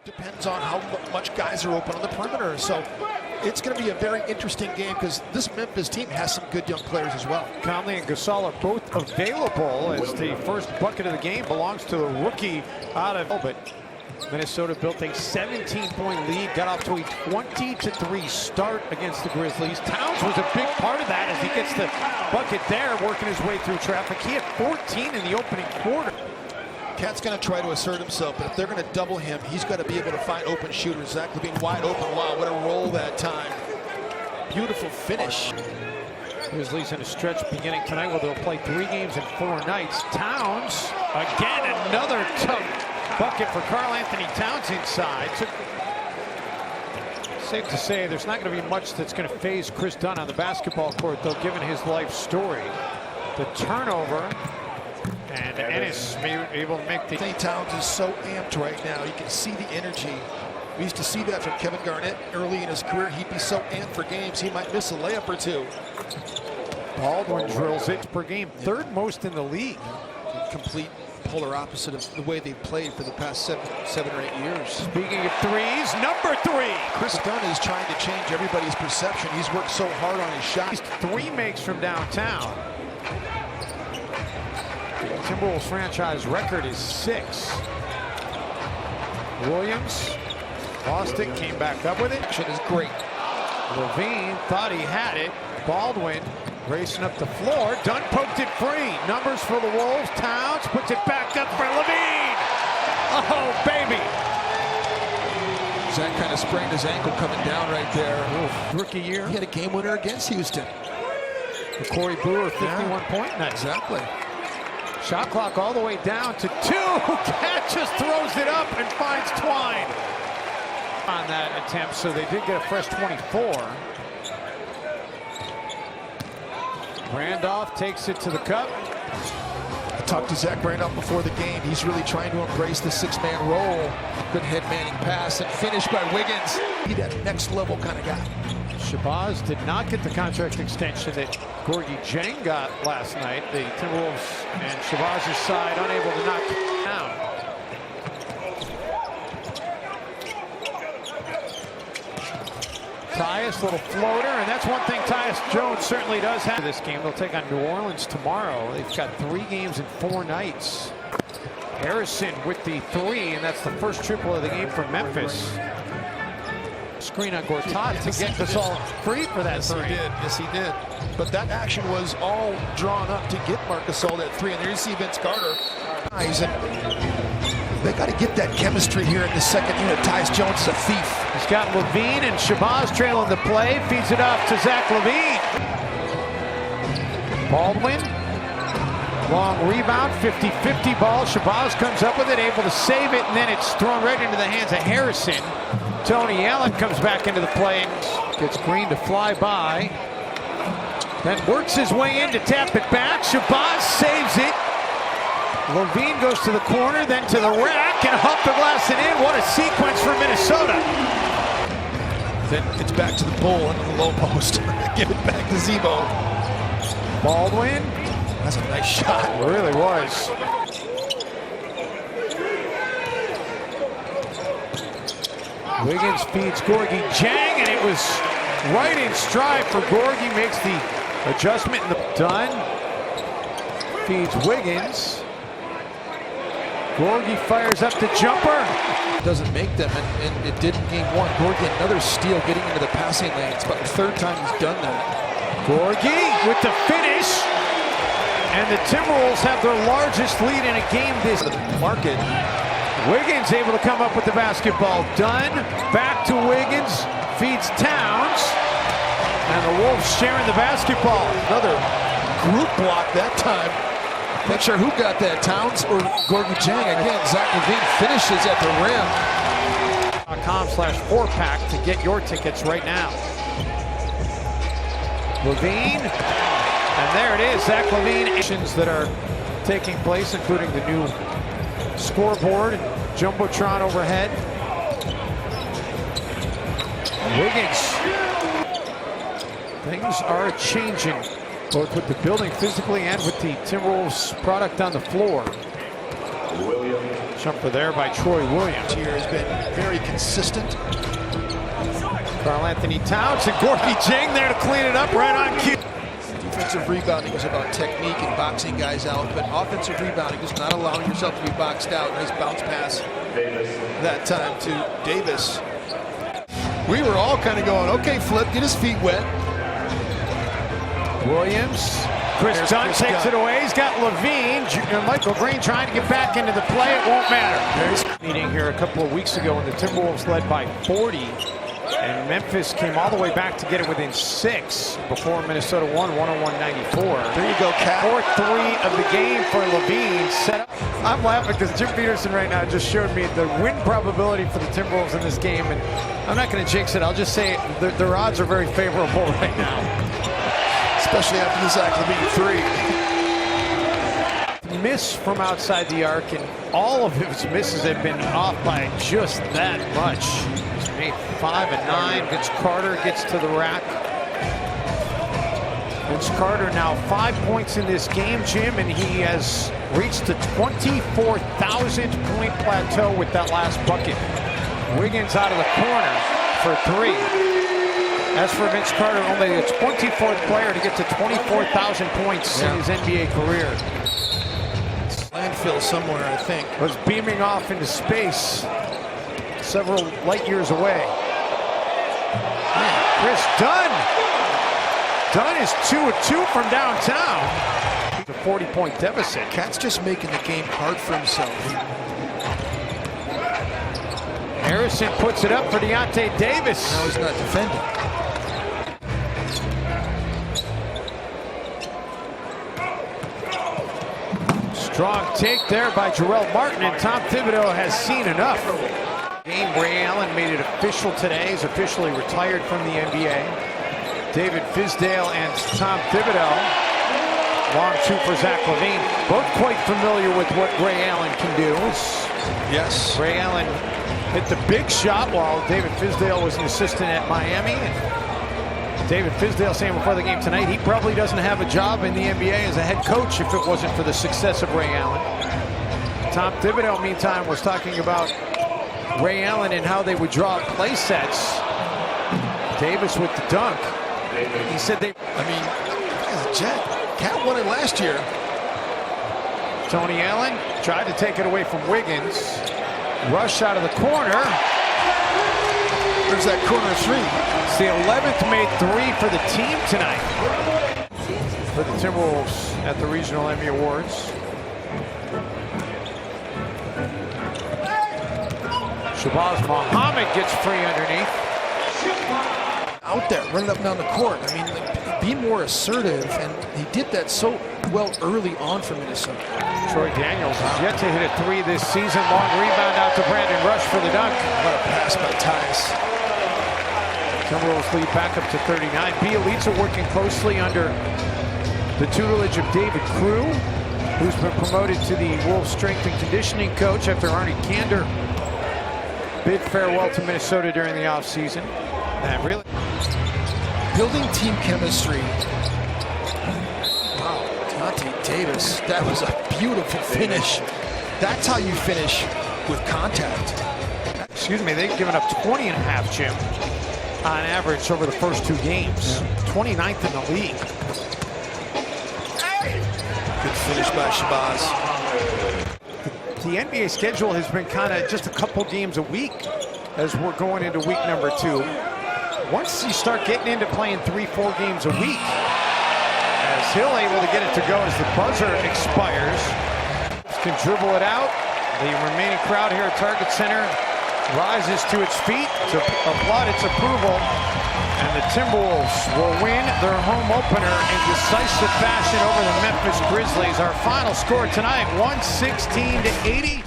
Depends on how much guys are open on the perimeter. So it's going to be a very interesting game because this Memphis team has some good young players as well. Conley and Gasol are both available as the first bucket of the game belongs to the rookie out of but Minnesota built a 17-point lead, got off to a 20-3 start against the Grizzlies. Towns was a big part of that as he gets the bucket there, working his way through traffic. He had 14 in the opening quarter. Cat's going to try to assert himself, but if they're going to double him, he's got to be able to find open shooters. Zach LaVine wide open. Wow, what a roll that time. Beautiful finish. Grizzlies in a stretch beginning tonight where they'll play 3 games in 4 nights. Towns, again, another tough bucket for Karl Anthony Towns inside. Safe to say there's not going to be much that's going to phase Chris Dunn on the basketball court, though, given his life story. The turnover. And Ennis able to make the... Anthony Towns is so amped right now. You can see the energy. We used to see that from Kevin Garnett early in his career. He'd be so amped for games, he might miss a layup or two. Baldwin drills it per game, 3rd most in the league. Complete polar opposite of the way they've played for the past 7 or 8 years. Speaking of threes, number 3. Chris Dunn is trying to change everybody's perception. He's worked so hard on his shot. 3 makes from downtown. Timberwolves franchise record is 6. Williams lost it, came back up with it. Action is great. LaVine thought he had it. Baldwin racing up the floor. Dunn poked it free. Numbers for the Wolves. Towns puts it back up for LaVine. Oh, baby. Zach kind of sprained his ankle coming down right there. Oof. Rookie year. He had a game winner against Houston. Corey Brewer, 51-point night. Exactly. Shot clock all the way down to 2. Cat just throws it up and finds Twine on that attempt, so they did get a fresh 24. Randolph takes it to the cup. I talked to Zach Randolph before the game. He's really trying to embrace the 6-man role. Good head manning pass and finish by Wiggins. He's that next level kind of guy. Shabazz did not get the contract extension that Gorgui Dieng got last night. The Timberwolves and Shabazz's side unable to knock it down. Tyus, little floater, and that's one thing Tyus Jones certainly does have. This game, they'll take on New Orleans tomorrow. They've got 3 games in 4 nights. Harrison with the 3, and that's the first triple of the game for Memphis. Screen on Gortat to get Gasol free for that 3. Yes, he did. But that action was all drawn up to get Marc Gasol that 3. And there you see Vince Carter. They got to get that chemistry here in the second unit. Tyus Jones is a thief. He's got LaVine and Shabazz trailing the play. Feeds it off to Zach LaVine. Baldwin. Long rebound, 50-50 ball. Shabazz comes up with it, able to save it, and then it's thrown right into the hands of Harrison. Tony Allen comes back into the play and gets Green to fly by. Then works his way in to tap it back. Shabazz saves it. LaVine goes to the corner, then to the rack, and off the glass and in. What a sequence for Minnesota. Then it's back to the bull under the low post. Give it back to Ximo. Baldwin. That's a nice shot. It really was. Wiggins feeds Gorgui Dieng, and it was right in stride for Gorgui. Makes the adjustment in the Dunn. Feeds Wiggins. Gorgui fires up the jumper. Doesn't make them, and it did in game 1. Gorgui another steal getting into the passing lane. It's about the 3rd time he's done that. Gorgui with the finish. And the Timberwolves have their largest lead in a game this market. Wiggins able to come up with the basketball. Dunn back to Wiggins, feeds Towns, and the Wolves sharing the basketball. Another group block that time. Not sure who got that, Towns or Gorgui Dieng. Again, Zach LaVine finishes at the rim. .com/4pack to get your tickets right now. LaVine, and there it is, Zach LaVine. Actions that are taking place, including the new scoreboard and jumbotron overhead. Wiggins. Things are changing, both with the building physically and with the Timberwolves product on the floor. Jumper there by Troy Williams. Here has been very consistent. Karl Anthony Towns and Gorgie Jang there to clean it up right on cue. Defensive rebounding is about technique and boxing guys out, but offensive rebounding is not allowing yourself to be boxed out. Nice bounce pass that time to Davis. We were all kind of going, okay, Flip, get his feet wet. Williams. Chris Dunn takes it away. He's got Levine. Michael Green trying to get back into the play. It won't matter. Meeting here a couple of weeks ago when the Timberwolves led by 40. And Memphis came all the way back to get it within 6 before Minnesota won 101-94. There you go, Cat. 4-3 of the game for Levine. Set up. I'm laughing because Jim Peterson right now just showed me the win probability for the Timberwolves in this game. And I'm not going to jinx it. I'll just say their odds are very favorable right now. Especially after the Zach Levine 3. Miss from outside the arc, and all of his misses have been off by just that much. He's made 5 and 9. Vince Carter gets to the rack. Vince Carter now 5 points in this game, Jim, and he has reached the 24,000 point plateau with that last bucket. Wiggins out of the corner for 3. As for Vince Carter, only the 24th player to get to 24,000 points in his NBA career. Landfill somewhere, I think. Was beaming off into space several light years away. Chris Dunn. Dunn is 2 of 2 from downtown. A 40-point deficit. Cat's just making the game hard for himself. Harrison puts it up for Deontay Davis. Now he's not defending. Strong take there by Jarrell Martin, and Tom Thibodeau has seen enough. Game, Ray Allen made it official today. He's officially retired from the NBA. David Fizdale and Tom Thibodeau. Long 2 for Zach Levine. Both quite familiar with what Ray Allen can do. Yes. Ray Allen hit the big shot while David Fizdale was an assistant at Miami. David Fizdale saying before the game tonight he probably doesn't have a job in the NBA as a head coach if it wasn't for the success of Ray Allen. Tom Thibodeau, meantime, was talking about Ray Allen and how they would draw play sets. Davis with the dunk. He said they... I mean, Jet, Cat won it last year. Tony Allen tried to take it away from Wiggins. Rush out of the corner. There's that corner 3. It's the 11th made 3 for the team tonight. For the Timberwolves at the Regional Emmy Awards. Shabazz Muhammad gets free underneath. Out there, running up and down the court. I mean, be more assertive, and he did that so well early on for Minnesota. Troy Daniels has yet to hit a 3 this season. Long rebound out to Brandon Rush for the dunk. What a pass by Tyus. Timberwolves lead back up to 39. Bielitsa working closely under the tutelage of David Crew, who's been promoted to the Wolves strength and conditioning coach after Arnie Kander bid farewell to Minnesota during the offseason. And really building team chemistry. Wow, Deontay Davis, that was a beautiful finish. That's how you finish with contact. Excuse me, they've given up 20.5, Jim, on average over the first 2 games. 29th in the league. Good finish by Shabazz. The NBA schedule has been kind of just a couple games a week as we're going into week number 2. Once you start getting into playing 3-4 games a week, as Hill able to get it to go as the buzzer expires, can dribble it out. The remaining crowd here at Target Center rises to its feet to applaud its approval, and the Timberwolves will win their home opener in decisive fashion over the Memphis Grizzlies. Our final score tonight, 116-80.